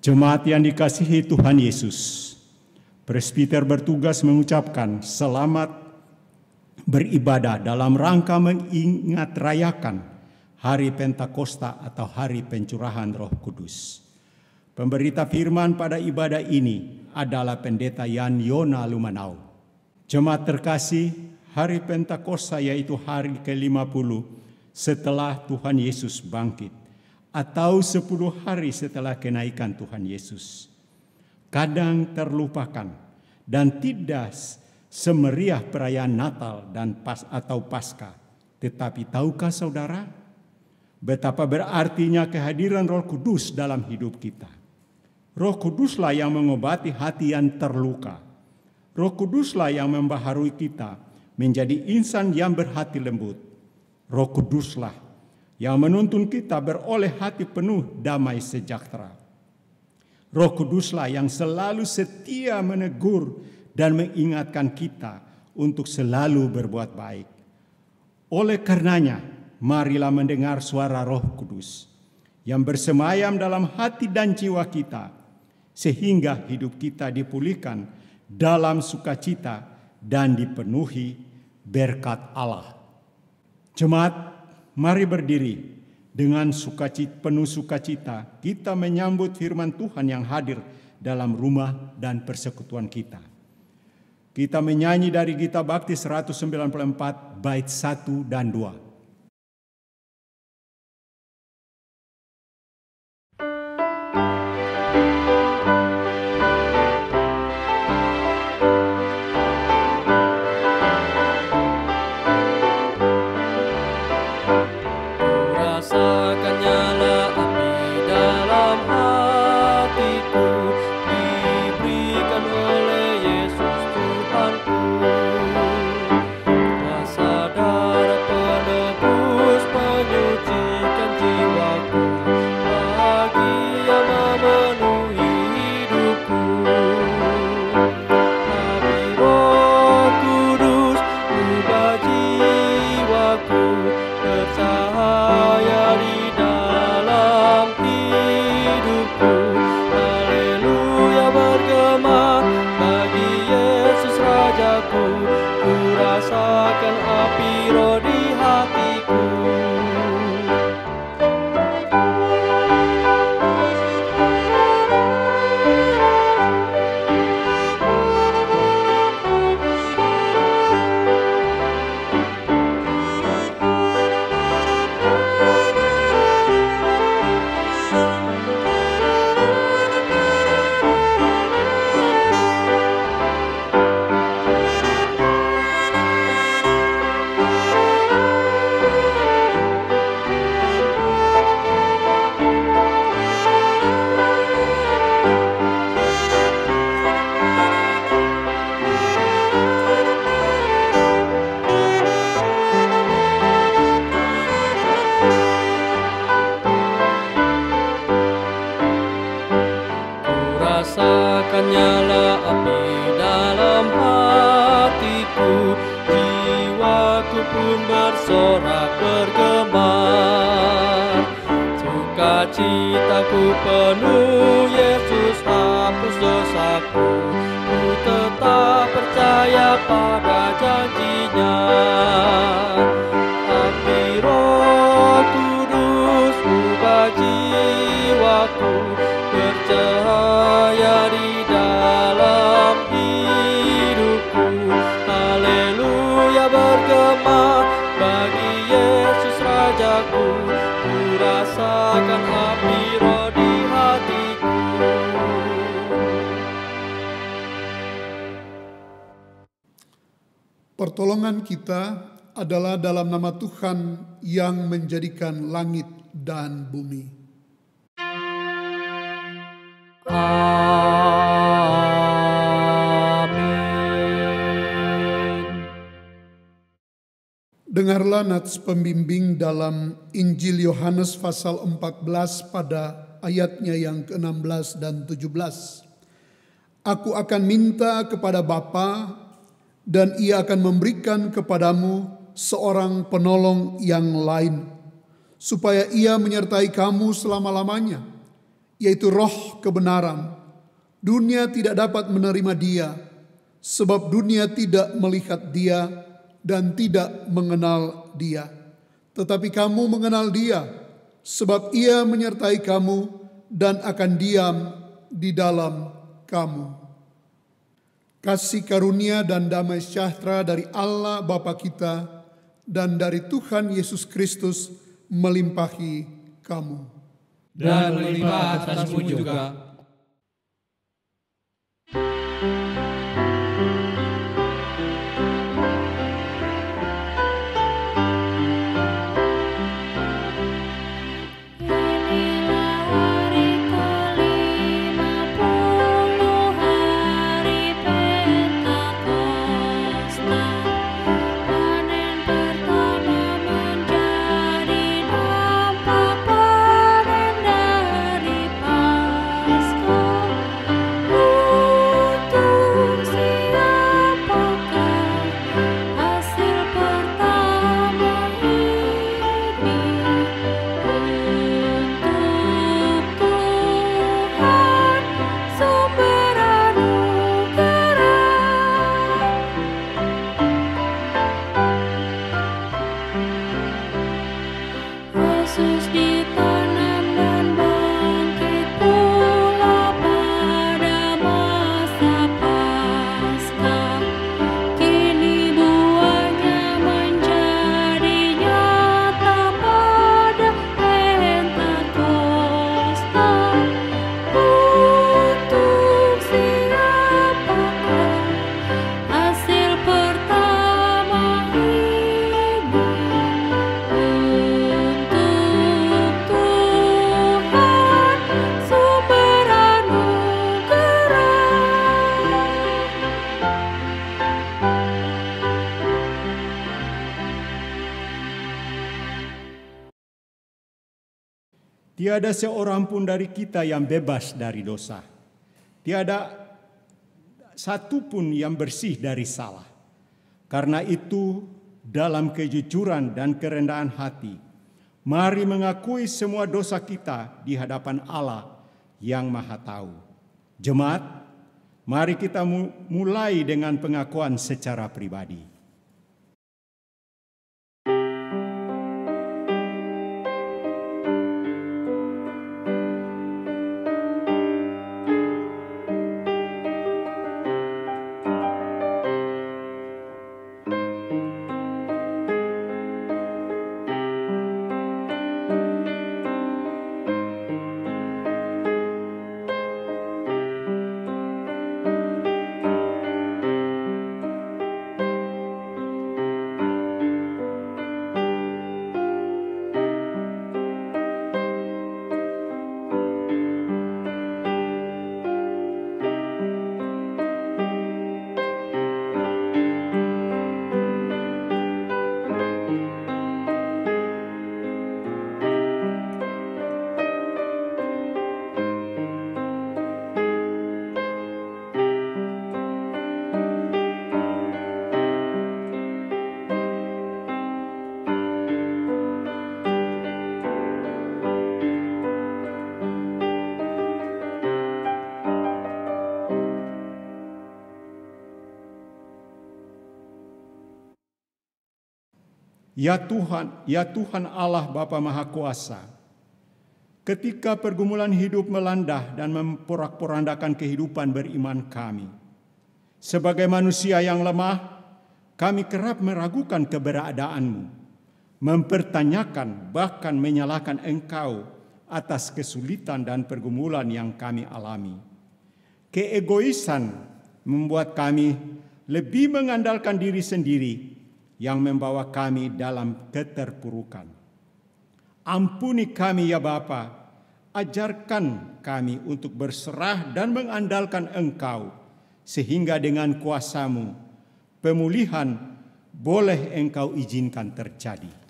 Jemaat yang dikasihi Tuhan Yesus, presbiter bertugas mengucapkan selamat beribadah dalam rangka mengingat rayakan Hari Pentakosta atau Hari Pencurahan Roh Kudus. Pemberita firman pada ibadah ini adalah Pendeta Yan Yona Lumanau. Jemaat terkasih, Hari Pentakosta yaitu hari ke-50 setelah Tuhan Yesus bangkit, atau 10 hari setelah kenaikan Tuhan Yesus. Kadang terlupakan dan tidak semeriah perayaan Natal dan Paskah. Tetapi tahukah saudara betapa berartinya kehadiran Roh Kudus dalam hidup kita? Roh Kuduslah yang mengobati hati yang terluka. Roh Kuduslah yang membaharui kita menjadi insan yang berhati lembut. Roh Kuduslah yang menuntun kita beroleh hati penuh damai sejahtera. Roh Kuduslah yang selalu setia menegur dan mengingatkan kita untuk selalu berbuat baik. Oleh karenanya, marilah mendengar suara Roh Kudus yang bersemayam dalam hati dan jiwa kita, sehingga hidup kita dipulihkan dalam sukacita dan dipenuhi berkat Allah. Jemaat, mari berdiri dengan penuh sukacita kita menyambut firman Tuhan yang hadir dalam rumah dan persekutuan kita. Kita menyanyi dari Gita Bakti 194 bait 1 dan 2. Kuasa darah sukacitaku penuh, Yesus hapus dosaku. Ku tetap percaya pada janjinya. Api Roh Kudus ubah jiwaku, bercahaya di dalam hidupku. Haleluya bergema bagi Yesus Rajaku. Ku rasakan api Roh di hatiku. Pertolongan kita adalah dalam nama Tuhan yang menjadikan langit dan bumi. Amin. Dengarlah nats pembimbing dalam Injil Yohanes pasal 14 pada ayatnya yang ke-16 dan 17. Aku akan minta kepada Bapa, dan Ia akan memberikan kepadamu seorang penolong yang lain, supaya Ia menyertai kamu selama-lamanya, yaitu Roh kebenaran. Dunia tidak dapat menerima Dia, sebab dunia tidak melihat Dia dan tidak mengenal Dia. Tetapi kamu mengenal Dia, sebab Ia menyertai kamu dan akan diam di dalam kamu. Kasih karunia dan damai sejahtera dari Allah Bapa kita dan dari Tuhan Yesus Kristus melimpahi kamu. Dan melimpah atasmu juga. Tiada seorang pun dari kita yang bebas dari dosa. Tiada satu pun yang bersih dari salah. Karena itu, dalam kejujuran dan kerendahan hati, mari mengakui semua dosa kita di hadapan Allah yang Maha Tahu. Jemaat, mari kita mulai dengan pengakuan secara pribadi. Ya Tuhan Allah Bapa Maha Kuasa, ketika pergumulan hidup melanda dan memporak-porandakan kehidupan beriman kami, sebagai manusia yang lemah, kami kerap meragukan keberadaan-Mu, mempertanyakan bahkan menyalahkan Engkau atas kesulitan dan pergumulan yang kami alami. Keegoisan membuat kami lebih mengandalkan diri sendiri yang membawa kami dalam keterpurukan. Ampuni kami ya Bapa, ajarkan kami untuk berserah dan mengandalkan Engkau, sehingga dengan kuasa-Mu, pemulihan boleh Engkau izinkan terjadi.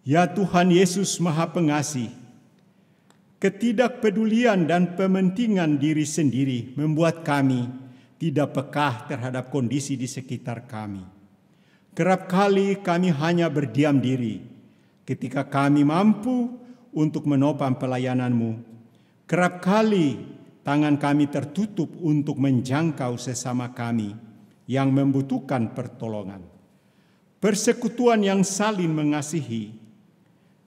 Ya Tuhan Yesus Maha Pengasih, ketidakpedulian dan pementingan diri sendiri membuat kami tidak peka terhadap kondisi di sekitar kami. Kerap kali kami hanya berdiam diri ketika kami mampu untuk menopang pelayanan-Mu. Kerap kali tangan kami tertutup untuk menjangkau sesama kami yang membutuhkan pertolongan. Persekutuan yang saling mengasihi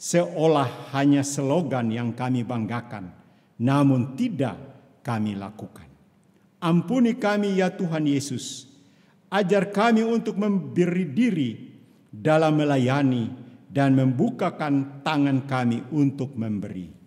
seolah hanya slogan yang kami banggakan, namun tidak kami lakukan. Ampuni kami ya Tuhan Yesus, ajar kami untuk memberi diri dalam melayani dan membukakan tangan kami untuk memberi.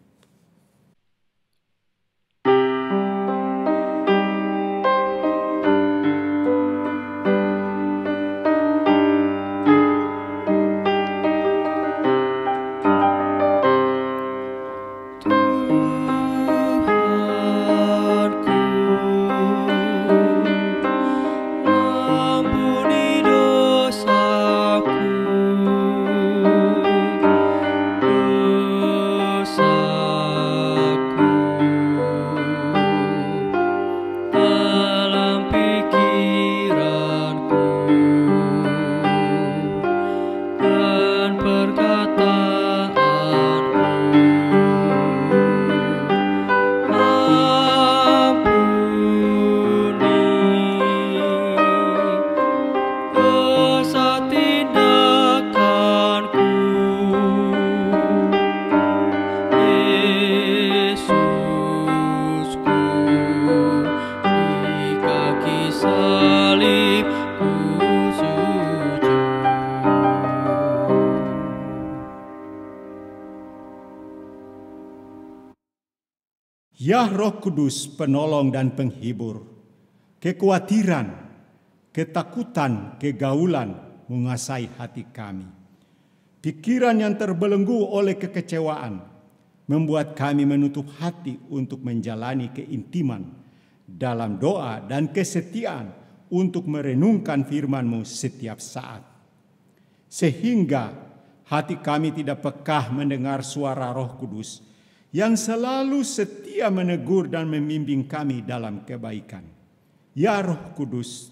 Ya Roh Kudus, penolong dan penghibur, kekhawatiran, ketakutan, kegaulan menguasai hati kami. Pikiran yang terbelenggu oleh kekecewaan membuat kami menutup hati untuk menjalani keintiman dalam doa dan kesetiaan untuk merenungkan firman-Mu setiap saat. Sehingga hati kami tidak peka mendengar suara Roh Kudus yang selalu setia menegur dan membimbing kami dalam kebaikan. Ya Roh Kudus,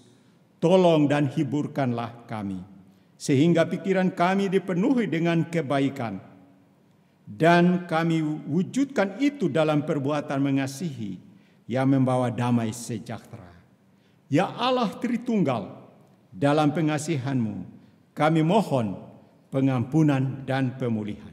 tolong dan hiburkanlah kami, sehingga pikiran kami dipenuhi dengan kebaikan, dan kami wujudkan itu dalam perbuatan mengasihi yang membawa damai sejahtera. Ya Allah Tritunggal, Dalam pengasihan-Mu, kami mohon pengampunan dan pemulihan.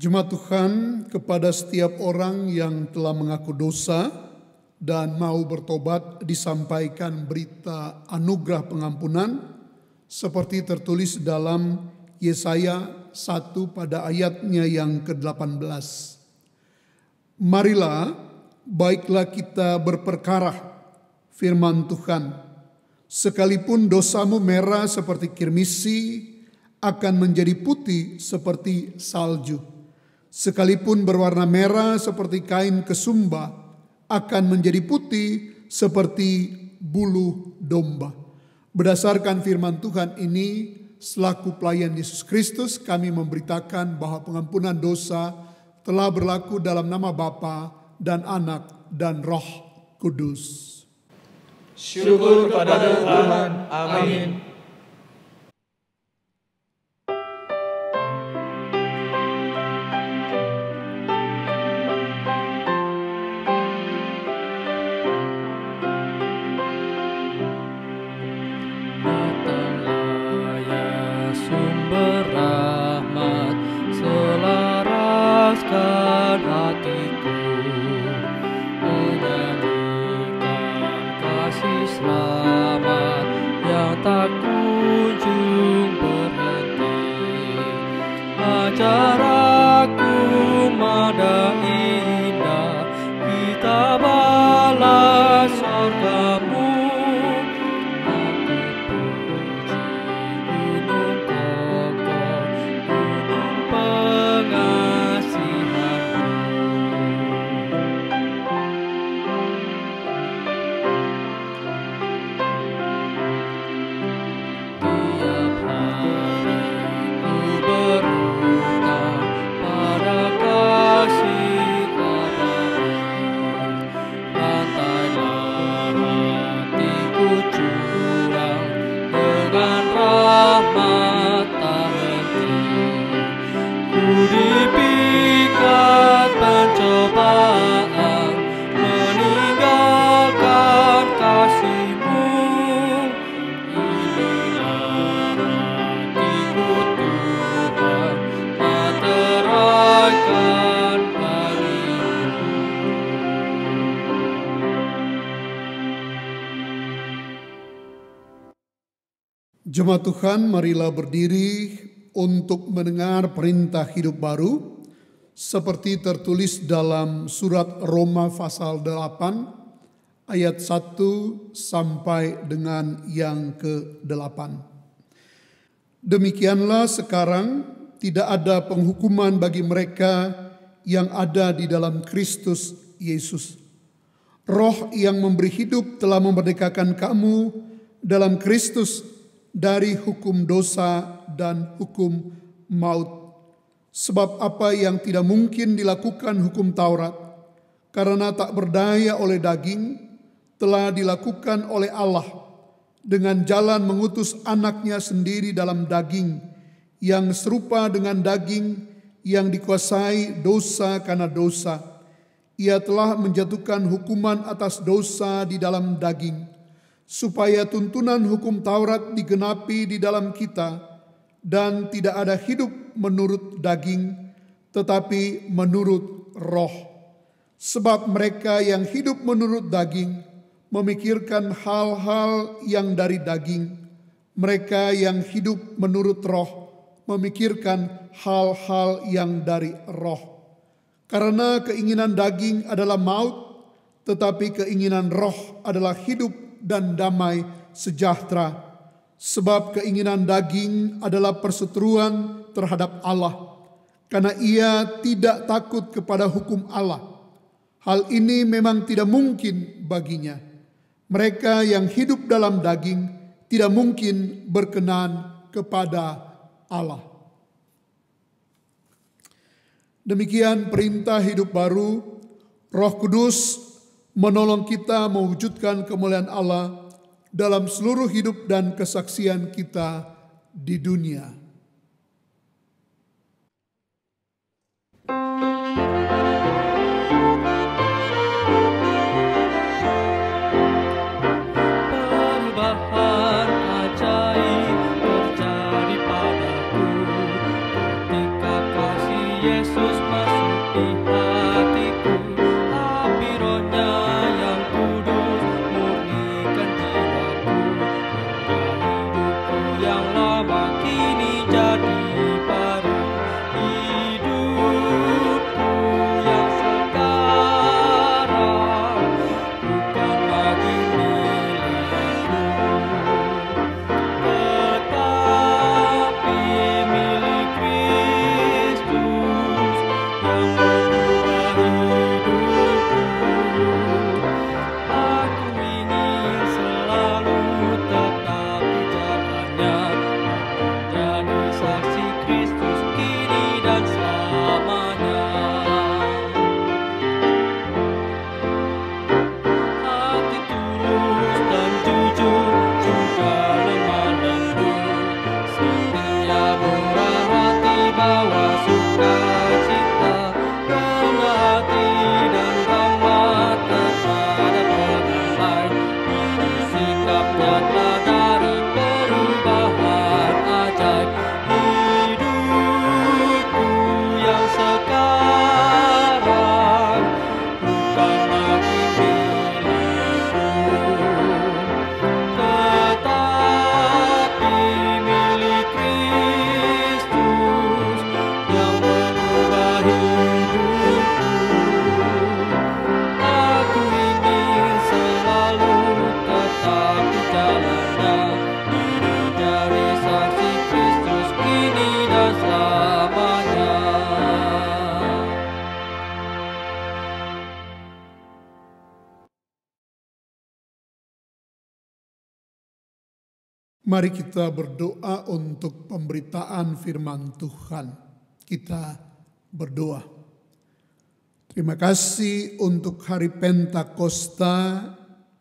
Jemaat Tuhan, kepada setiap orang yang telah mengaku dosa dan mau bertobat disampaikan berita anugerah pengampunan seperti tertulis dalam Yesaya 1 pada ayatnya yang ke-18. Marilah, baiklah kita berperkara, firman Tuhan. Sekalipun dosamu merah seperti kirmisi, akan menjadi putih seperti salju. Sekalipun berwarna merah seperti kain kesumba, akan menjadi putih seperti bulu domba. Berdasarkan firman Tuhan ini, selaku pelayan Yesus Kristus, kami memberitakan bahwa pengampunan dosa telah berlaku dalam nama Bapa dan Anak dan Roh Kudus. Syukur kepada Tuhan. Amin. Jemaat Tuhan, marilah berdiri untuk mendengar perintah hidup baru seperti tertulis dalam surat Roma pasal 8 ayat 1 sampai dengan yang ke-8. Demikianlah sekarang tidak ada penghukuman bagi mereka yang ada di dalam Kristus Yesus. Roh yang memberi hidup telah memerdekakan kamu dalam Kristus dari hukum dosa dan hukum maut. Sebab apa yang tidak mungkin dilakukan hukum Taurat, karena tak berdaya oleh daging, telah dilakukan oleh Allah dengan jalan mengutus anaknya sendiri dalam daging, yang serupa dengan daging yang dikuasai dosa karena dosa. Ia telah menjatuhkan hukuman atas dosa di dalam daging, supaya tuntunan hukum Taurat digenapi di dalam kita, dan tidak ada hidup menurut daging, tetapi menurut roh. Sebab mereka yang hidup menurut daging memikirkan hal-hal yang dari daging, mereka yang hidup menurut roh memikirkan hal-hal yang dari roh. Karena keinginan daging adalah maut, tetapi keinginan roh adalah hidup dan damai sejahtera. Sebab keinginan daging adalah perseteruan terhadap Allah, karena ia tidak takut kepada hukum Allah. Hal ini memang tidak mungkin baginya. Mereka yang hidup dalam daging tidak mungkin berkenan kepada Allah. Demikian perintah hidup baru. Roh Kudus menolong kita mewujudkan kemuliaan Allah dalam seluruh hidup dan kesaksian kita di dunia. Perubahan ajaib terjadi padaku ketika kasih Yesus masuk di hatiku. Api Roh-Nya yang kudus murnikan jiwaku, hidupku yang lama kini jadi baru. Hidupku yang sekarang bukan lagi milikku, tetapi milik Kristus yang mengubah hidupku. Aku ingin selalu tetap di jalannya, menjadi saksi Kristus kini dan selamanya. Hati tulus dan jujur, juga lemah lembut, setia murah hati, bawa sukacita, rendah hati dan ramah kepada orang lain. Ini sikap nyata dari perubahan ajaib. Hidupku yang sekarang bukan lagi milikku, tetapi milik Kristus yang mengubah hidupku. Aku ingin selalu tetap di jalannya, menjadi saksi Kristus kini dan selamanya. Mari kita berdoa untuk pemberitaan firman Tuhan. Kita berdoa. Terima kasih untuk hari Pentakosta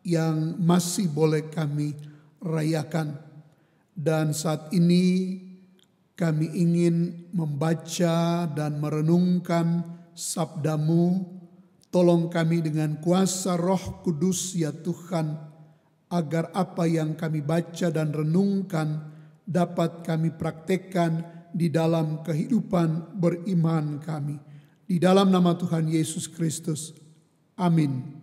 yang masih boleh kami rayakan. Dan saat ini kami ingin membaca dan merenungkan sabda-Mu. Tolong kami dengan kuasa Roh Kudus ya Tuhan, agar apa yang kami baca dan renungkan dapat kami praktekkan di dalam kehidupan beriman kami. Di dalam nama Tuhan Yesus Kristus. Amin.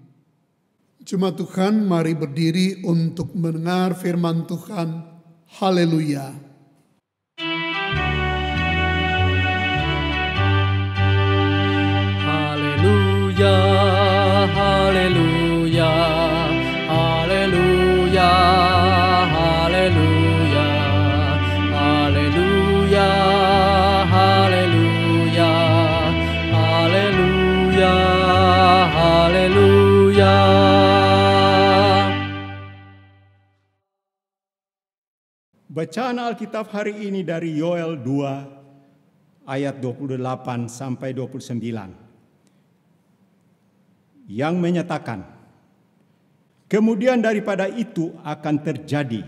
Jemaat Tuhan, mari berdiri untuk mendengar firman Tuhan. Haleluya. Haleluya, haleluya, haleluya, haleluya, haleluya, haleluya, haleluya, haleluya. Bacaan Alkitab hari ini dari Yoel 2 ayat 28 sampai 29. Yang menyatakan, kemudian daripada itu akan terjadi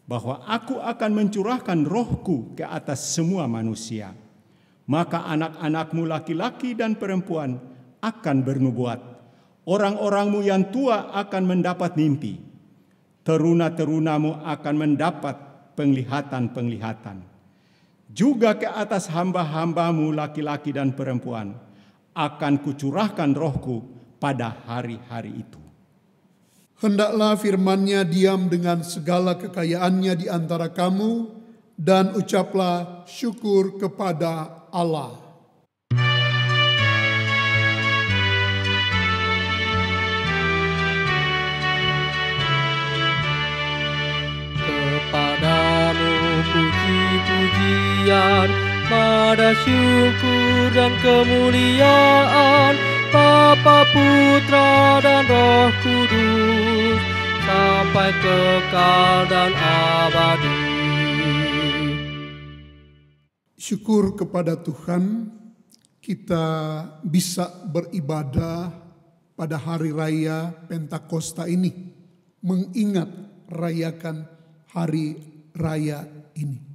bahwa aku akan mencurahkan rohku ke atas semua manusia. Maka anak-anakmu laki-laki dan perempuan akan bernubuat. Orang-orangmu yang tua akan mendapat mimpi. teruna-terunamu akan mendapat penglihatan-penglihatan. Juga ke atas hamba-hambamu laki-laki dan perempuan akan kucurahkan rohku pada hari-hari itu. Hendaklah firman-Nya diam dengan segala kekayaannya di antara kamu, dan ucaplah syukur kepada Allah. Kepadamu puji-pujian, pada syukur dan kemuliaan, Bapa, Putra, dan Roh Kudus, sampai kekal dan abadi. Syukur kepada Tuhan, kita bisa beribadah pada hari raya Pentakosta ini, mengingat rayakan hari raya ini.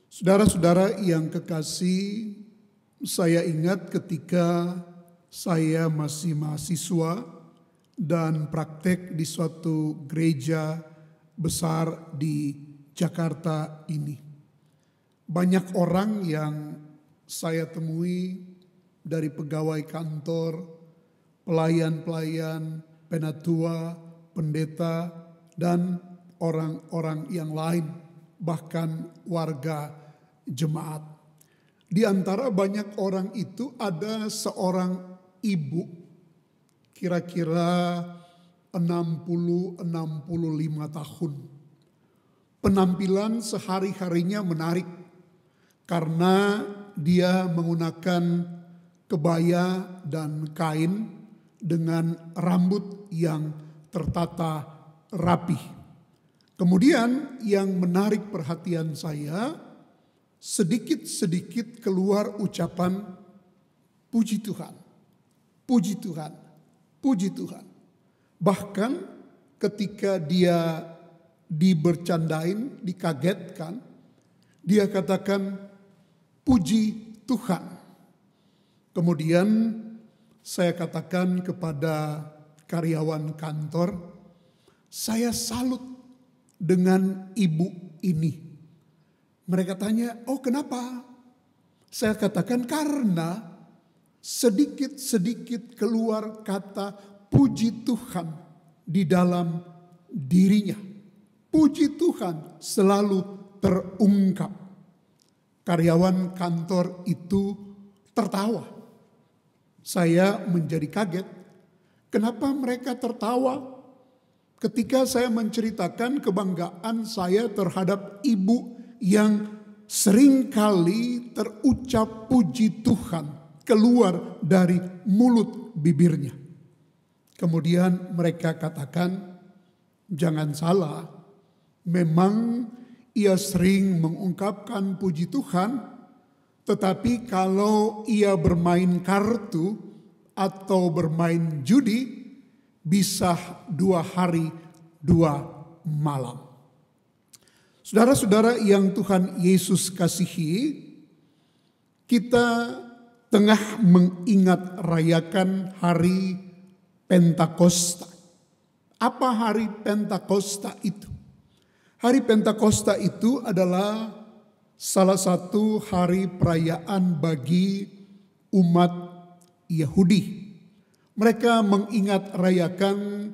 Saudara-saudara yang kekasih, saya ingat ketika saya masih mahasiswa dan praktek di suatu gereja besar di Jakarta ini. Banyak orang yang saya temui dari pegawai kantor, pelayan-pelayan, penatua, pendeta, dan orang-orang yang lain, bahkan warga jemaat. Di antara banyak orang itu ada seorang ibu, kira-kira 60-65 tahun. Penampilan sehari-harinya menarik karena dia menggunakan kebaya dan kain dengan rambut yang tertata rapih. Kemudian yang menarik perhatian saya, sedikit-sedikit keluar ucapan puji Tuhan, puji Tuhan, puji Tuhan. Bahkan ketika dia dibercandain, dikagetkan, dia katakan puji Tuhan. Kemudian saya katakan kepada karyawan kantor, saya salut dengan ibu ini. Mereka tanya, oh kenapa? Saya katakan karena sedikit-sedikit keluar kata puji Tuhan di dalam dirinya. Puji Tuhan selalu terungkap. Karyawan kantor itu tertawa. Saya menjadi kaget. Kenapa mereka tertawa? Ketika saya menceritakan kebanggaan saya terhadap ibu yang seringkali terucap puji Tuhan keluar dari mulut bibirnya. Kemudian mereka katakan, jangan salah, memang ia sering mengungkapkan puji Tuhan, tetapi kalau ia bermain kartu atau bermain judi, bisa 2 hari 2 malam. Saudara-saudara yang Tuhan Yesus kasihi, kita tengah mengingat rayakan hari Pentakosta. Apa hari Pentakosta itu? Hari Pentakosta itu adalah salah satu hari perayaan bagi umat Yahudi. Mereka mengingat rayakan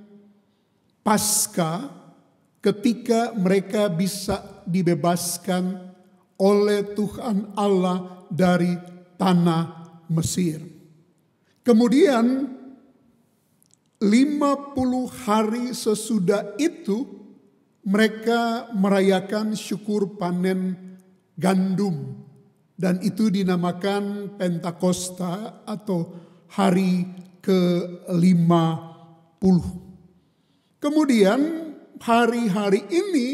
Paskah ketika mereka bisa dibebaskan oleh Tuhan Allah dari tanah Mesir. Kemudian 50 hari sesudah itu mereka merayakan syukur panen gandum. Dan itu dinamakan Pentakosta atau hari ke-50. Kemudian hari-hari ini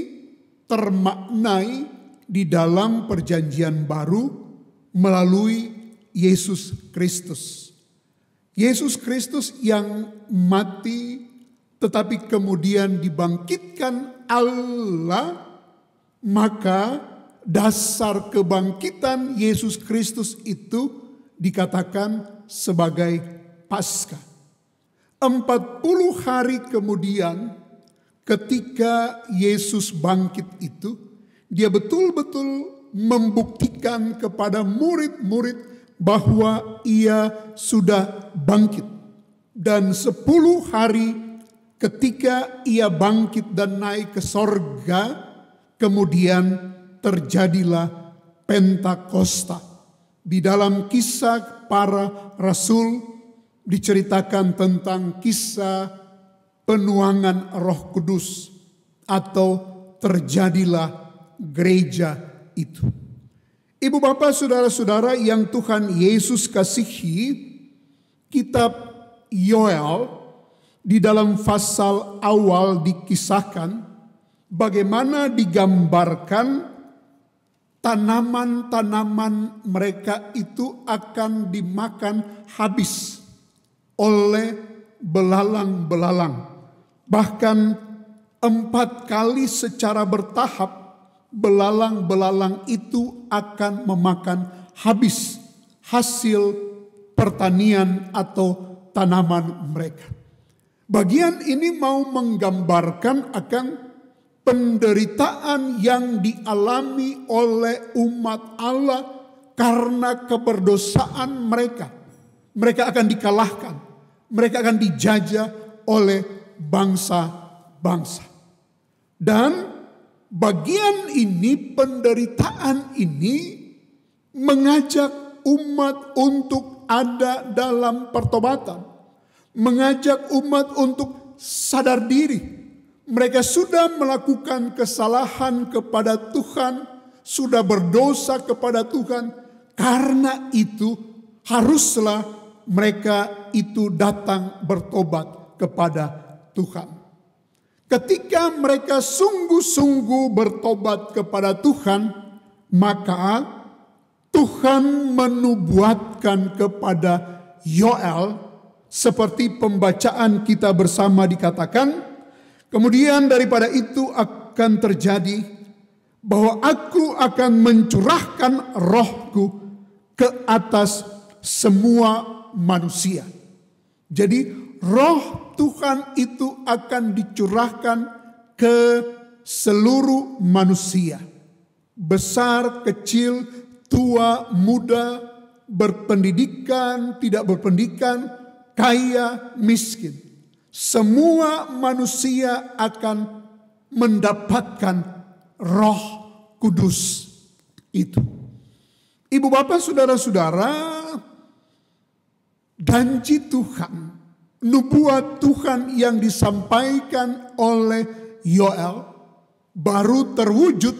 termaknai di dalam perjanjian baru melalui Yesus Kristus. Yesus Kristus yang mati tetapi kemudian dibangkitkan Allah, maka dasar kebangkitan Yesus Kristus itu dikatakan sebagai Paskah. 40 hari kemudian ketika Yesus bangkit itu, dia betul-betul membuktikan kepada murid-murid bahwa ia sudah bangkit. Dan 10 hari ketika ia bangkit dan naik ke sorga, kemudian terjadilah Pentakosta. Di dalam kisah para rasul diceritakan tentang kisah penuangan Roh Kudus atau terjadilah gereja itu. Ibu bapak saudara-saudara yang Tuhan Yesus kasihi, kitab Yoel di dalam pasal awal dikisahkan bagaimana digambarkan tanaman-tanaman mereka itu akan dimakan habis oleh belalang-belalang. Bahkan 4 kali secara bertahap belalang-belalang itu akan memakan habis hasil pertanian atau tanaman mereka. Bagian ini mau menggambarkan akan penderitaan yang dialami oleh umat Allah karena keberdosaan mereka. Mereka akan dikalahkan, mereka akan dijajah oleh bangsa-bangsa. Dan bagian ini, penderitaan ini mengajak umat untuk ada dalam pertobatan. Mengajak umat untuk sadar diri. Mereka sudah melakukan kesalahan kepada Tuhan, sudah berdosa kepada Tuhan. Karena itu haruslah mereka itu datang bertobat kepada Tuhan. Ketika mereka sungguh-sungguh bertobat kepada Tuhan, maka Tuhan menubuatkan kepada Yoel seperti pembacaan kita bersama dikatakan, kemudian daripada itu akan terjadi bahwa aku akan mencurahkan rohku ke atas semua manusia. Jadi roh Tuhan itu akan dicurahkan ke seluruh manusia. Besar, kecil, tua, muda, berpendidikan, tidak berpendidikan, kaya, miskin. Semua manusia akan mendapatkan Roh Kudus itu. Ibu bapak saudara-saudara, janji Tuhan, nubuat Tuhan yang disampaikan oleh Yoel baru terwujud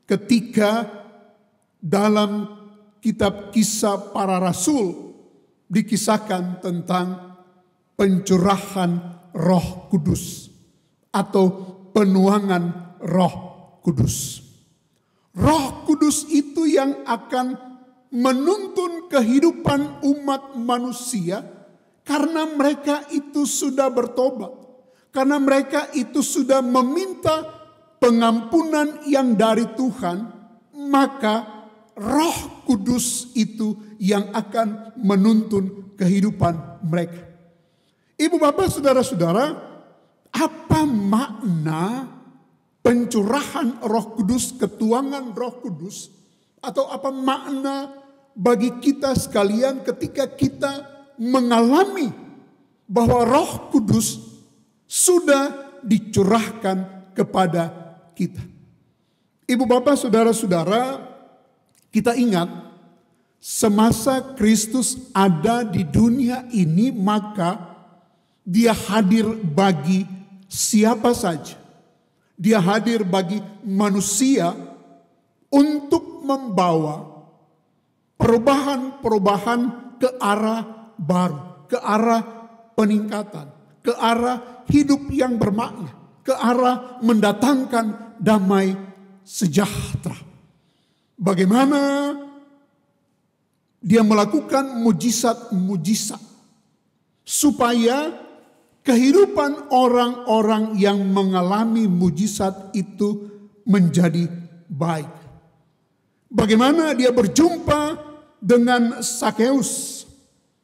ketika dalam kitab Kisah Para Rasul dikisahkan tentang pencurahan Roh Kudus atau penuangan Roh Kudus. Roh Kudus itu yang akan menuntun kehidupan umat manusia karena mereka itu sudah bertobat. Karena mereka itu sudah meminta pengampunan yang dari Tuhan, maka Roh Kudus itu yang akan menuntun kehidupan mereka. Ibu bapak saudara-saudara, apa makna pencurahan Roh Kudus, ketuangan Roh Kudus, atau apa makna bagi kita sekalian ketika kita mengalami bahwa Roh Kudus sudah dicurahkan kepada kita. Ibu bapak saudara-saudara, kita ingat semasa Kristus ada di dunia ini, maka dia hadir bagi siapa saja. Dia hadir bagi manusia untuk membawa perubahan-perubahan ke arah baru, ke arah peningkatan, ke arah hidup yang bermakna, ke arah mendatangkan damai sejahtera. Bagaimana dia melakukan mujizat-mujizat supaya kehidupan orang-orang yang mengalami mujizat itu menjadi baik. Bagaimana dia berjumpa dengan Sakeus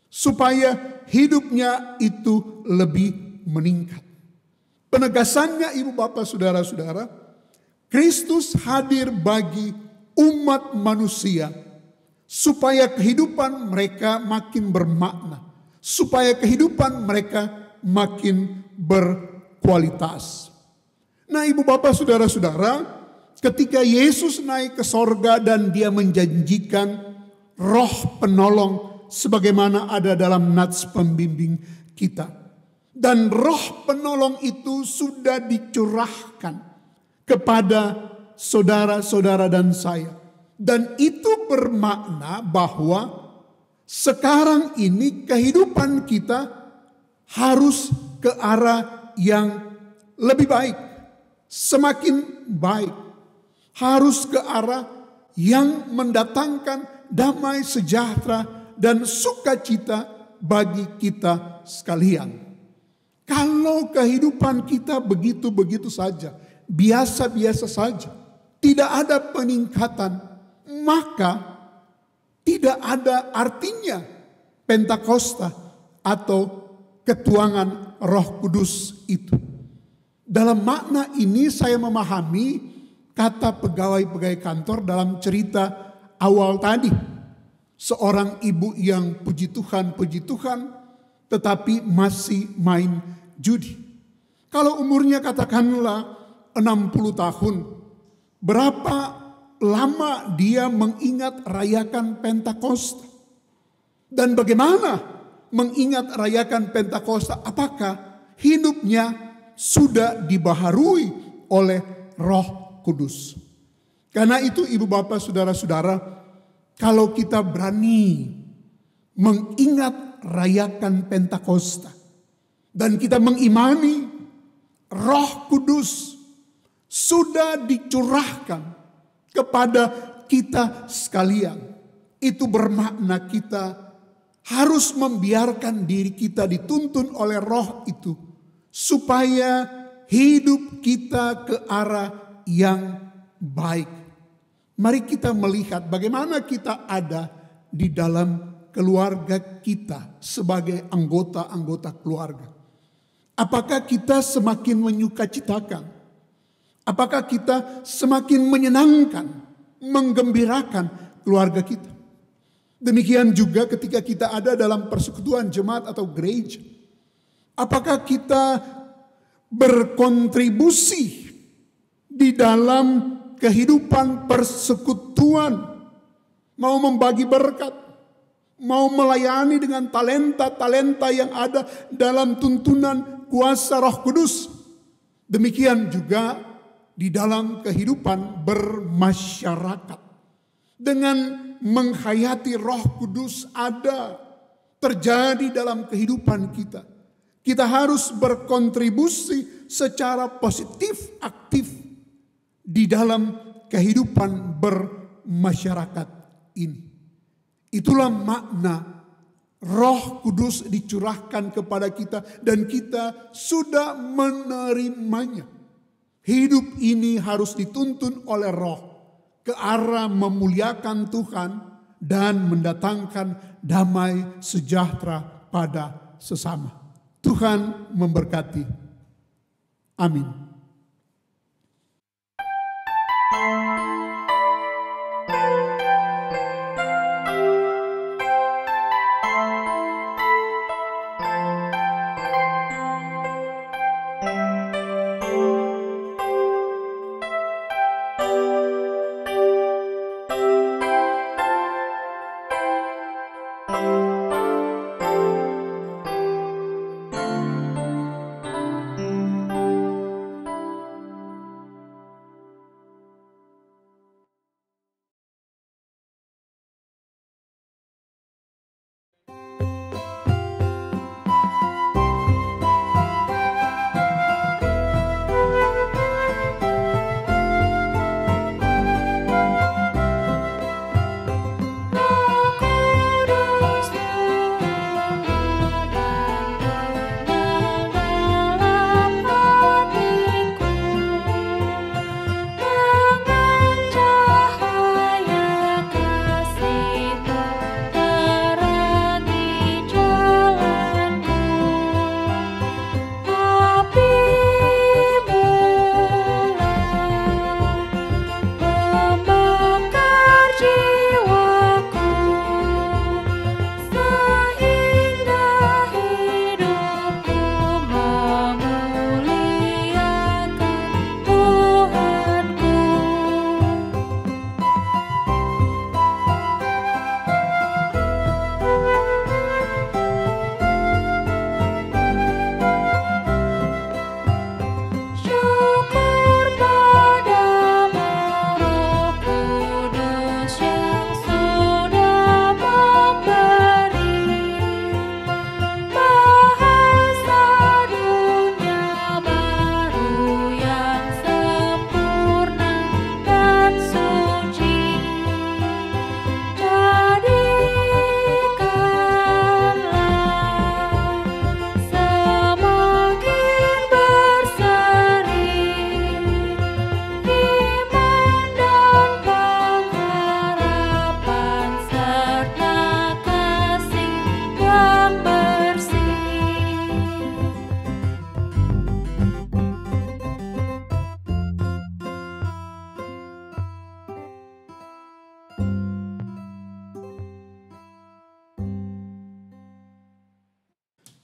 supaya hidupnya itu lebih meningkat. Penegasannya ibu bapak saudara-saudara, Kristus hadir bagi umat manusia supaya kehidupan mereka makin bermakna, supaya kehidupan mereka makin berkualitas. Nah ibu bapak saudara-saudara, ketika Yesus naik ke sorga dan dia menjanjikan roh penolong sebagaimana ada dalam nats pembimbing kita. Dan roh penolong itu sudah dicurahkan kepada saudara-saudara dan saya. Dan itu bermakna bahwa sekarang ini kehidupan kita harus ke arah yang lebih baik. Semakin baik. Harus ke arah yang mendatangkan damai sejahtera dan sukacita bagi kita sekalian. Kalau kehidupan kita begitu-begitu saja, biasa-biasa saja, tidak ada peningkatan, maka tidak ada artinya Pentakosta atau ketuangan Roh Kudus itu. Dalam makna ini saya memahami kata pegawai-pegawai kantor dalam cerita awal tadi. Seorang ibu yang puji Tuhan tetapi masih main judi. Kalau umurnya katakanlah 60 tahun, berapa lama dia mengingat rayakan Pentakosta? Dan bagaimana mengingat rayakan Pentakosta? Apakah hidupnya sudah dibaharui oleh Roh Kudus? Karena itu ibu bapak saudara-saudara, kalau kita berani mengingat rayakan Pentakosta dan kita mengimani Roh Kudus sudah dicurahkan kepada kita sekalian, itu bermakna kita harus membiarkan diri kita dituntun oleh Roh itu supaya hidup kita ke arah yang baik. Mari kita melihat bagaimana kita ada di dalam keluarga kita sebagai anggota-anggota keluarga. Apakah kita semakin menyukacitakan? Apakah kita semakin menyenangkan, menggembirakan keluarga kita? Demikian juga ketika kita ada dalam persekutuan jemaat atau gereja. Apakah kita berkontribusi di dalam kehidupan persekutuan, mau membagi berkat, mau melayani dengan talenta-talenta yang ada dalam tuntunan kuasa Roh Kudus. Demikian juga di dalam kehidupan bermasyarakat. Dengan menghayati Roh Kudus ada terjadi dalam kehidupan kita. Kita harus berkontribusi secara positif, aktif di dalam kehidupan bermasyarakat ini. Itulah makna Roh Kudus dicurahkan kepada kita dan kita sudah menerimanya. Hidup ini harus dituntun oleh Roh ke arah memuliakan Tuhan dan mendatangkan damai sejahtera pada sesama. Tuhan memberkati. Amin.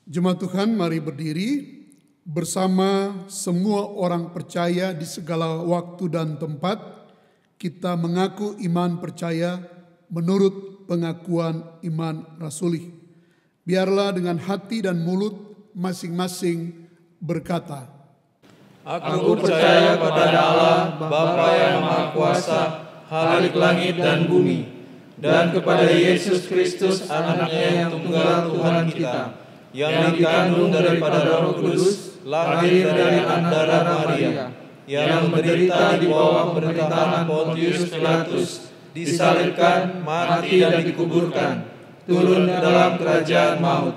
Jemaat Tuhan, mari berdiri bersama semua orang percaya di segala waktu dan tempat. Kita mengaku iman percaya menurut pengakuan iman rasuli. Biarlah dengan hati dan mulut masing-masing berkata, Aku percaya kepada Allah, Bapa yang Maha Kuasa, Khalik langit dan bumi, dan kepada Yesus Kristus, Anaknya yang tunggal Tuhan kita, yang dikandung daripada Roh Kudus, lahir dari anak darah Maria, yang menderita di bawah pemerintahan Pontius Pilatus, disalibkan, mati dan dikuburkan, turun ke dalam kerajaan maut.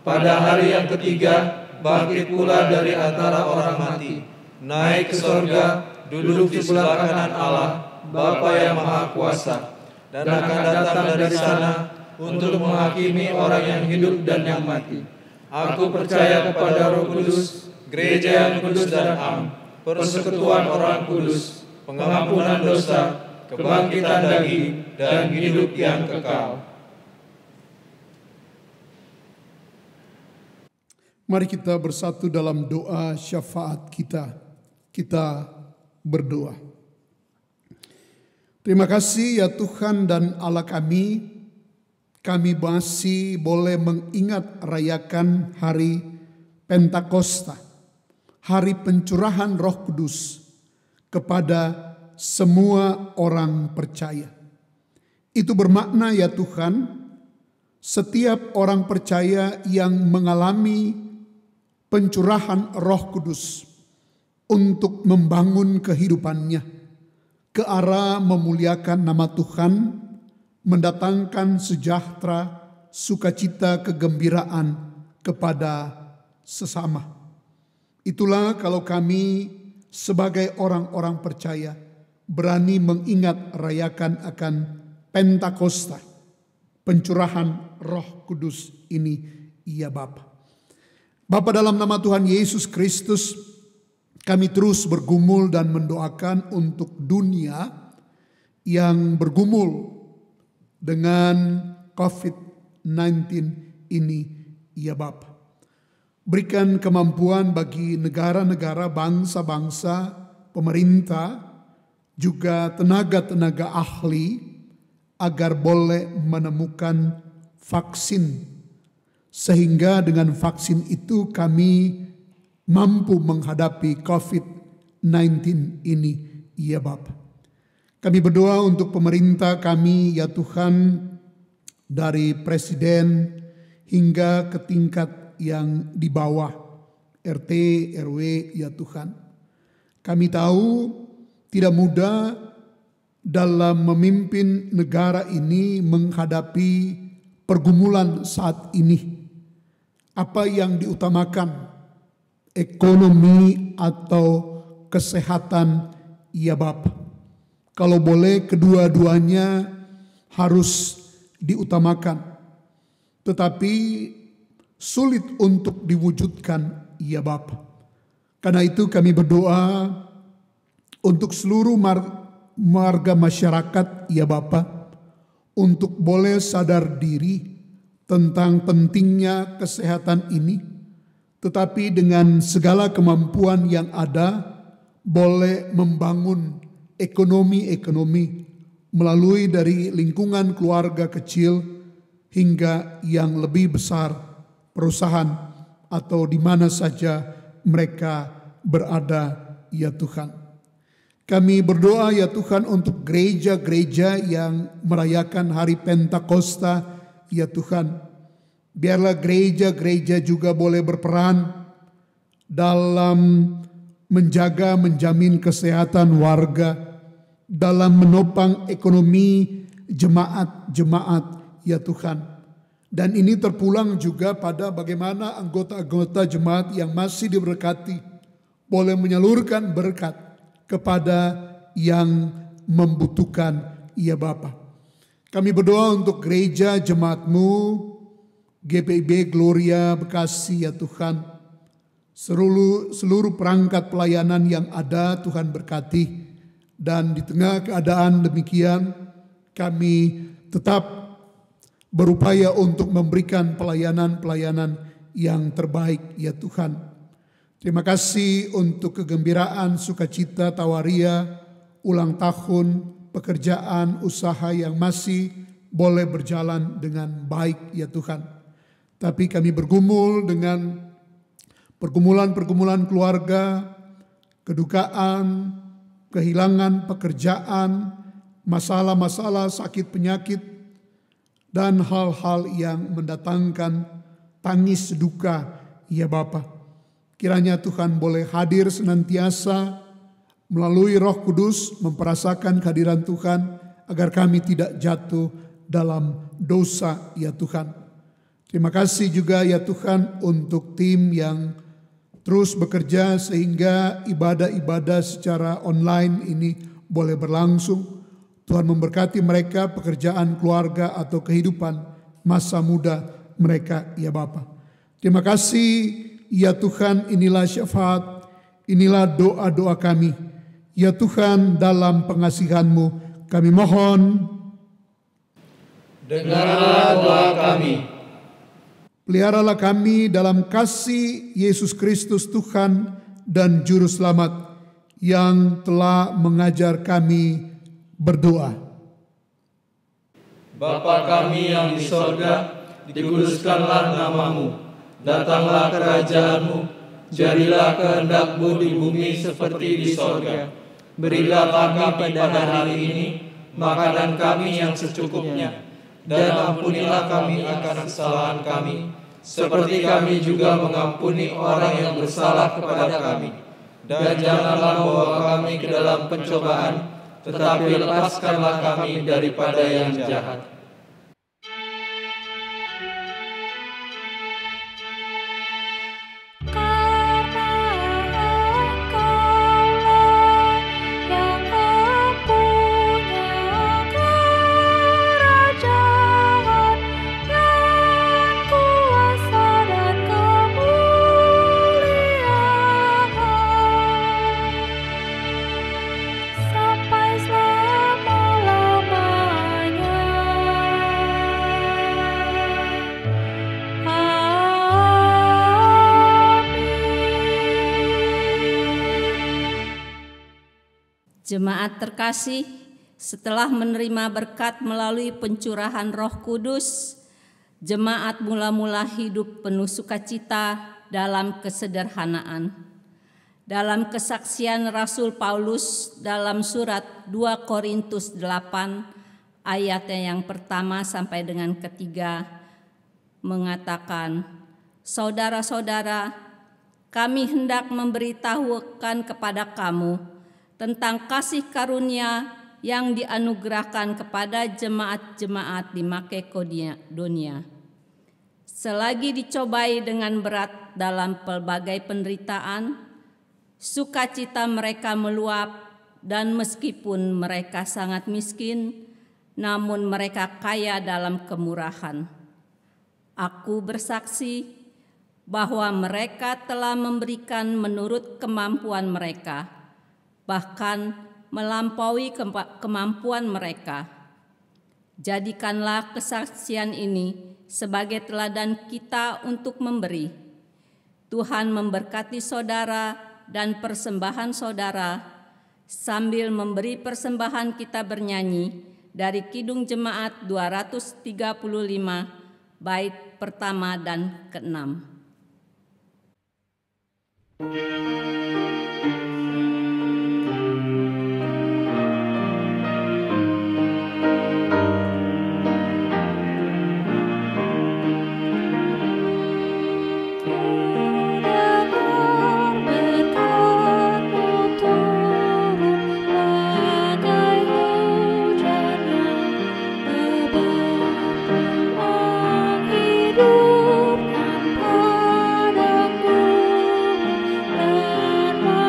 Pada hari yang ketiga, bangkit pula dari antara orang mati, naik ke sorga, duduk di sebelah kanan Allah, Bapa yang Maha Kuasa, dan akan datang dari sana untuk menghakimi orang yang hidup dan yang mati. Aku percaya kepada Roh Kudus, gereja yang kudus dan am, persekutuan orang kudus, pengampunan dosa, kebangkitan daging, dan hidup yang kekal. Mari kita bersatu dalam doa syafaat kita. Kita berdoa. Terima kasih ya Tuhan dan Allah kami masih boleh mengingat rayakan hari Pentakosta, hari pencurahan Roh Kudus kepada semua orang percaya. Itu bermakna ya Tuhan, setiap orang percaya yang mengalami pencurahan Roh Kudus untuk membangun kehidupannya ke arah memuliakan nama Tuhan, mendatangkan sejahtera, sukacita, kegembiraan kepada sesama. Itulah kalau kami sebagai orang-orang percaya berani mengingat rayakan akan Pentakosta, pencurahan Roh Kudus ini, ya Bapa. Bapa, dalam nama Tuhan Yesus Kristus, kami terus bergumul dan mendoakan untuk dunia yang bergumul dengan COVID-19 ini, ya Bapa. Berikan kemampuan bagi negara-negara, bangsa-bangsa, pemerintah, juga tenaga-tenaga ahli agar boleh menemukan vaksin. Sehingga dengan vaksin itu kami mampu menghadapi COVID-19 ini, ya Bapa. Kami berdoa untuk pemerintah kami ya Tuhan, dari presiden hingga ke tingkat yang di bawah, RT, RW ya Tuhan. Kami tahu tidak mudah dalam memimpin negara ini menghadapi pergumulan saat ini. Apa yang diutamakan, ekonomi atau kesehatan, ya Bapa. Kalau boleh kedua-duanya harus diutamakan. Tetapi sulit untuk diwujudkan, ya Bapa. Karena itu kami berdoa untuk seluruh warga masyarakat, ya Bapa, untuk boleh sadar diri tentang pentingnya kesehatan ini. Tetapi dengan segala kemampuan yang ada, boleh membangun ekonomi melalui dari lingkungan keluarga kecil hingga yang lebih besar, perusahaan atau di mana saja mereka berada, ya Tuhan. Kami berdoa ya Tuhan untuk gereja-gereja yang merayakan hari Pentakosta, ya Tuhan. Biarlah gereja-gereja juga boleh berperan dalam menjaga, menjamin kesehatan warga, dalam menopang ekonomi jemaat-jemaat, ya Tuhan. Dan ini terpulang juga pada bagaimana anggota-anggota jemaat yang masih diberkati boleh menyalurkan berkat kepada yang membutuhkan, ya Bapa. Kami berdoa untuk gereja jemaat-Mu, GPIB Gloria Bekasi, ya Tuhan. Seluruh perangkat pelayanan yang ada Tuhan berkati. Dan di tengah keadaan demikian kami tetap berupaya untuk memberikan pelayanan-pelayanan yang terbaik ya Tuhan. Terima kasih untuk kegembiraan, sukacita, tawaria, ulang tahun, pekerjaan, usaha yang masih boleh berjalan dengan baik ya Tuhan. Tapi kami bergumul dengan pergumulan-pergumulan keluarga, kedukaan, kehilangan pekerjaan, masalah-masalah sakit penyakit, dan hal-hal yang mendatangkan tangis duka ya Bapa. Kiranya Tuhan boleh hadir senantiasa melalui Roh Kudus memperasakan kehadiran Tuhan agar kami tidak jatuh dalam dosa ya Tuhan. Terima kasih juga ya Tuhan untuk tim yang terus bekerja sehingga ibadah-ibadah secara online ini boleh berlangsung. Tuhan memberkati mereka, pekerjaan, keluarga atau kehidupan masa muda mereka ya Bapa. Terima kasih ya Tuhan, inilah syafaat, inilah doa-doa kami. Ya Tuhan, dalam pengasihan-Mu kami mohon, dengarlah doa kami. Peliharalah kami dalam kasih Yesus Kristus Tuhan dan Juru Selamat yang telah mengajar kami berdoa. Bapa kami yang di sorga, dikuduskanlah nama-Mu. Datanglah kerajaan-Mu, jadilah kehendak-Mu di bumi seperti di sorga. Berilah kami pada hari ini makanan kami yang secukupnya, dan ampunilah kami akan kesalahan kami, seperti kami juga mengampuni orang yang bersalah kepada kami. Dan janganlah membawa kami ke dalam pencobaan, tetapi lepaskanlah kami daripada yang jahat. Jemaat terkasih, setelah menerima berkat melalui pencurahan Roh Kudus, jemaat mula-mula hidup penuh sukacita dalam kesederhanaan. Dalam kesaksian Rasul Paulus dalam surat 2 Korintus 8 ayatnya yang pertama sampai dengan ketiga mengatakan, "Saudara-saudara, kami hendak memberitahukan kepada kamu tentang kasih karunia yang dianugerahkan kepada jemaat-jemaat di Makedonia. Selagi dicobai dengan berat dalam pelbagai penderitaan, sukacita mereka meluap, dan meskipun mereka sangat miskin, namun mereka kaya dalam kemurahan. Aku bersaksi bahwa mereka telah memberikan menurut kemampuan mereka, bahkan melampaui kemampuan mereka. Jadikanlah kesaksian ini sebagai teladan kita untuk memberi. Tuhan memberkati saudara dan persembahan saudara. Sambil memberi persembahan kita bernyanyi dari Kidung Jemaat 235 bait pertama dan ke-6. Hidupkan padaku dan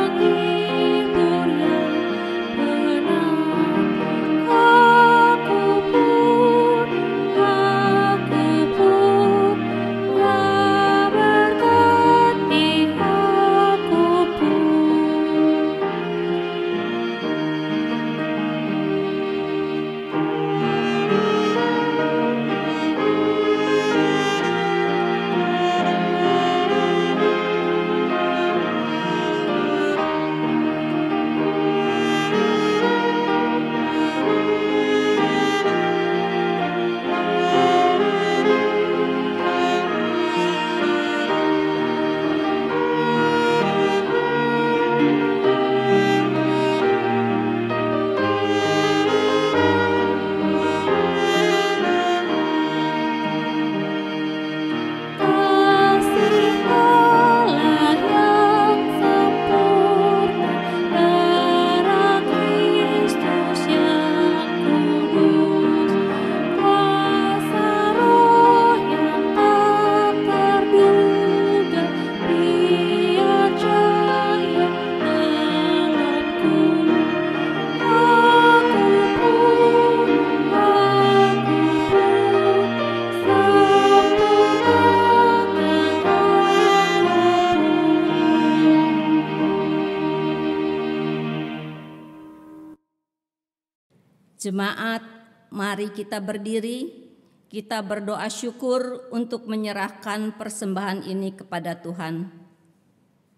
Jemaat, mari kita berdiri, kita berdoa syukur untuk menyerahkan persembahan ini kepada Tuhan.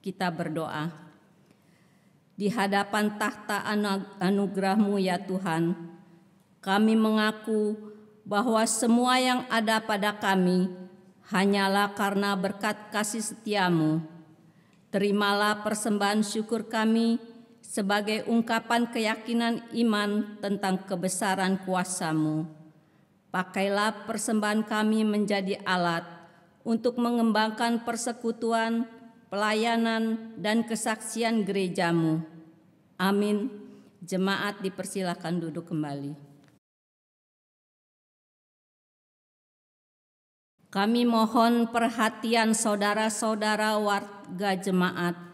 Kita berdoa. Di hadapan tahta anugerah-Mu ya Tuhan, kami mengaku bahwa semua yang ada pada kami hanyalah karena berkat kasih setia-Mu. Terimalah persembahan syukur kami sebagai ungkapan keyakinan iman tentang kebesaran kuasa-Mu. Pakailah persembahan kami menjadi alat untuk mengembangkan persekutuan, pelayanan, dan kesaksian gereja-Mu. Amin. Jemaat dipersilakan duduk kembali. Kami mohon perhatian saudara-saudara warga jemaat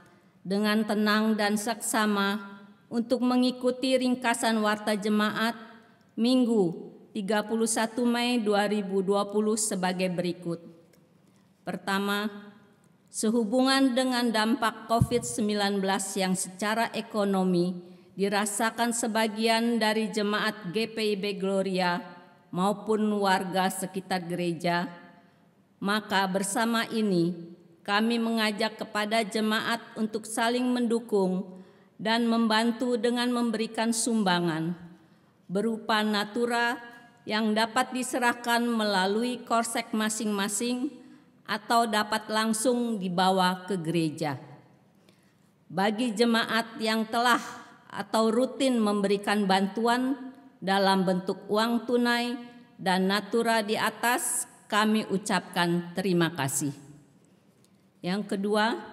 dengan tenang dan seksama untuk mengikuti ringkasan warta jemaat Minggu 31 Mei 2020 sebagai berikut. Pertama, sehubungan dengan dampak COVID-19 yang secara ekonomi dirasakan sebagian dari jemaat GPIB Gloria maupun warga sekitar gereja, maka bersama ini kami mengajak kepada jemaat untuk saling mendukung dan membantu dengan memberikan sumbangan berupa natura yang dapat diserahkan melalui korsek masing-masing atau dapat langsung dibawa ke gereja. Bagi jemaat yang telah atau rutin memberikan bantuan dalam bentuk uang tunai dan natura di atas, kami ucapkan terima kasih. Yang kedua,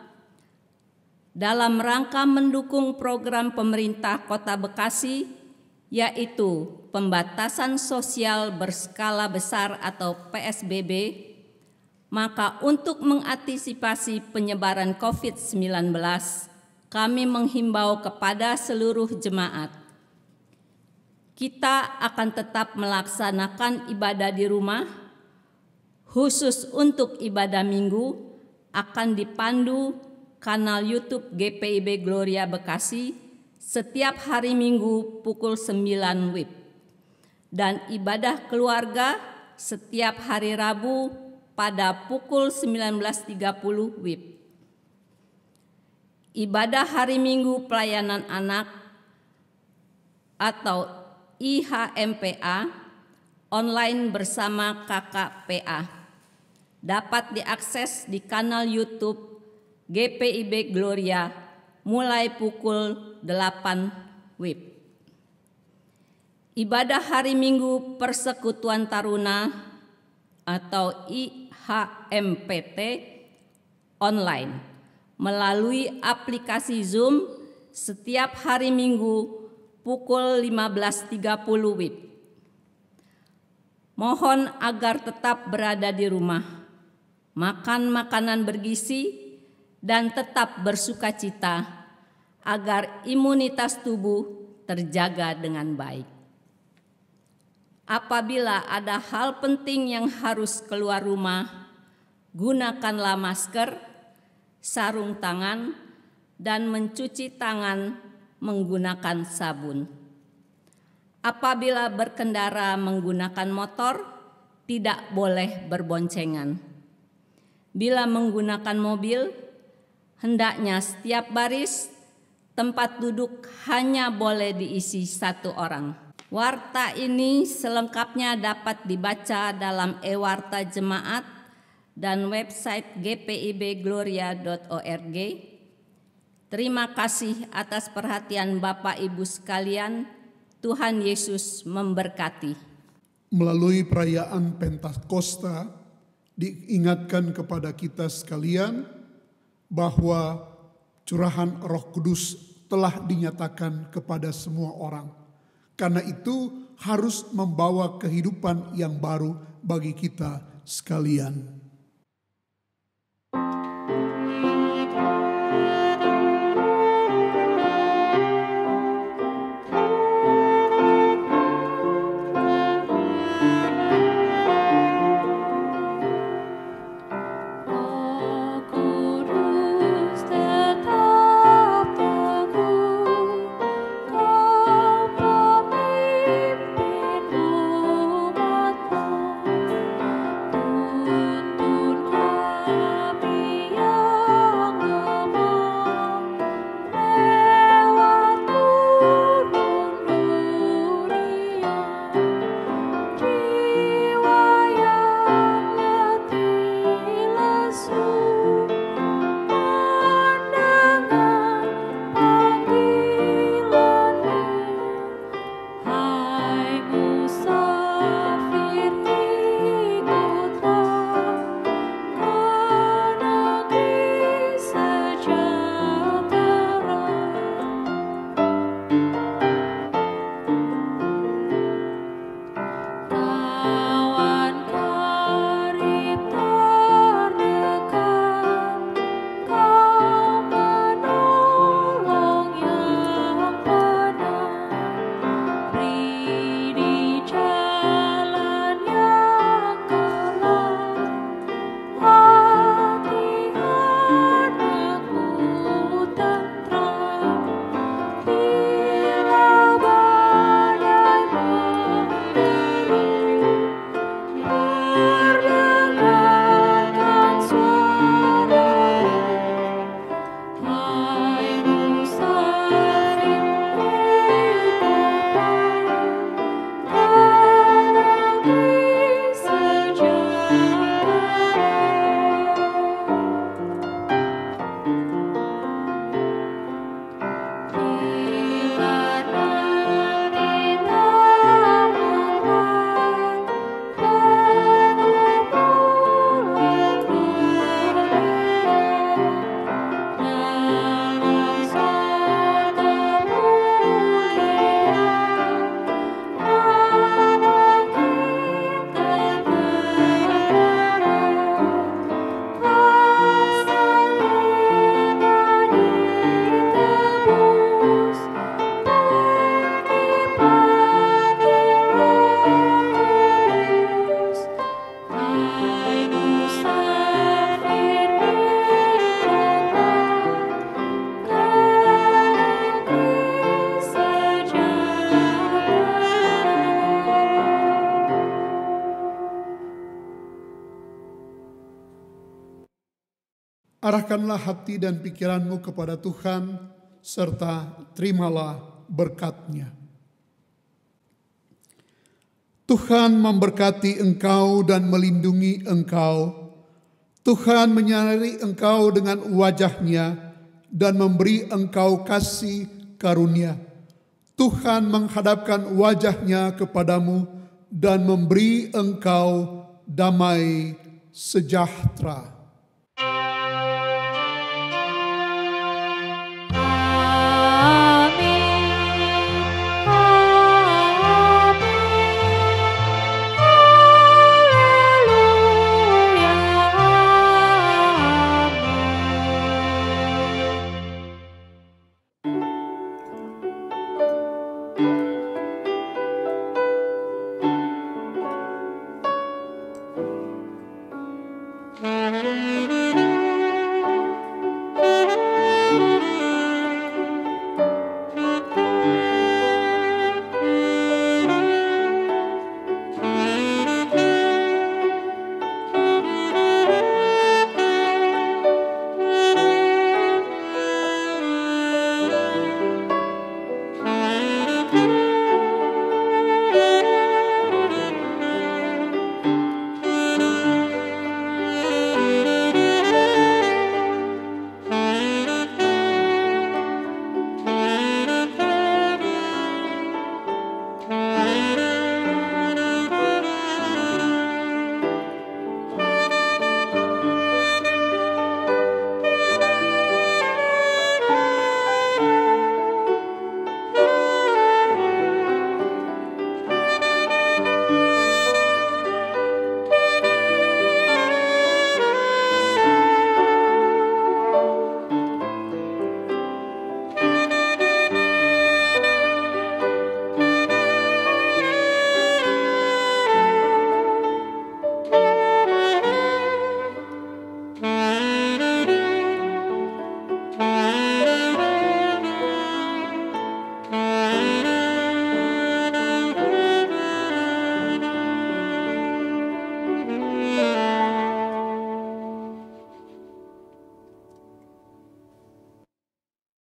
dalam rangka mendukung program pemerintah Kota Bekasi, yaitu pembatasan sosial berskala besar atau PSBB, maka untuk mengantisipasi penyebaran COVID-19, kami menghimbau kepada seluruh jemaat. Kita akan tetap melaksanakan ibadah di rumah, khusus untuk ibadah minggu, akan dipandu kanal YouTube GPIB Gloria Bekasi setiap hari Minggu pukul 9 WIB dan ibadah keluarga setiap hari Rabu pada pukul 19.30 WIB. Ibadah hari Minggu pelayanan anak atau IHMPA online bersama KKPA dapat diakses di kanal YouTube GPIB Gloria mulai pukul 8 WIB. Ibadah hari Minggu Persekutuan Taruna atau IHMPT online melalui aplikasi Zoom setiap hari Minggu pukul 15.30 WIB. Mohon agar tetap berada di rumah, makan makanan bergizi, dan tetap bersukacita agar imunitas tubuh terjaga dengan baik. Apabila ada hal penting yang harus keluar rumah, gunakanlah masker, sarung tangan, dan mencuci tangan menggunakan sabun. Apabila berkendara menggunakan motor, tidak boleh berboncengan. Bila menggunakan mobil, hendaknya setiap baris tempat duduk hanya boleh diisi 1 orang. Warta ini selengkapnya dapat dibaca dalam e-warta jemaat dan website gpibgloria.org. Terima kasih atas perhatian Bapak Ibu sekalian. Tuhan Yesus memberkati. Melalui perayaan Pentakosta, diingatkan kepada kita sekalian bahwa curahan Roh Kudus telah dinyatakan kepada semua orang. Karena itu harus membawa kehidupan yang baru bagi kita sekalian. Arahkanlah hati dan pikiranmu kepada Tuhan, serta terimalah berkat-Nya. Tuhan memberkati engkau dan melindungi engkau. Tuhan menyinari engkau dengan wajah-Nya dan memberi engkau kasih karunia. Tuhan menghadapkan wajah-Nya kepadamu dan memberi engkau damai sejahtera.